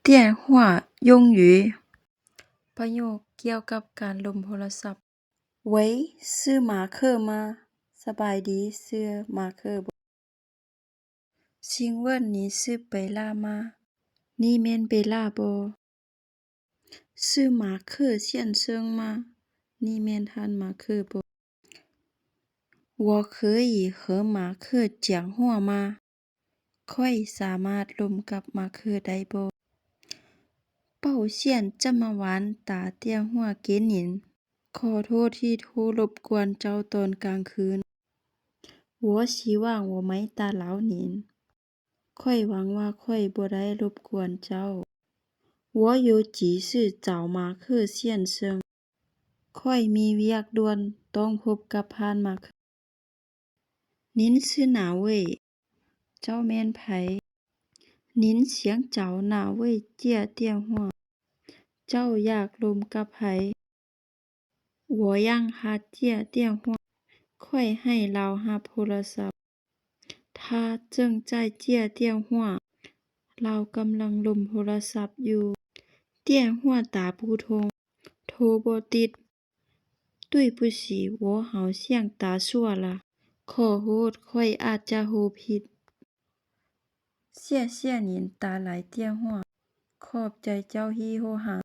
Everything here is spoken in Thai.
电话用语ประโยคเกี่ยวกับการล้มโทรศัพท์喂ซื้อมาเคอมาสบายดีซื้อมาเคอบ่请问你是贝拉吗นี่แม่นเบลล่าบ่是马克先生吗นี่แม่นท่านมาเคอบ่我可以和马克讲话吗ข้อยสามารถล้มกับมาเคอได้บ่抱歉这么晚打电话给您ขอโทษที่โทรรบกวนเจ้าตอนกลางคืน我希望我没打扰您ข้อยหวังว่าข้อยบ่ได้รบกวนเจ้า我有急事找马克先生ข้อยมีเวียกด่วนต้องพบกับท่านมาเคอ您是哪位เจ้าแม่นไผ您想找哪位接电话เจ้าอยากล้มกับไผ我让他接电话ข้อยให้เลารับโทรศัพท์他正在接电话เรากำลังล้มโทรศัพท์อยู่电话打不通โทรบ่ติด对不起我好像打错了ขอโทษข้อยอาจจะโทรผิด谢谢您打来电话ขอบใจเจ้าที่โทรหา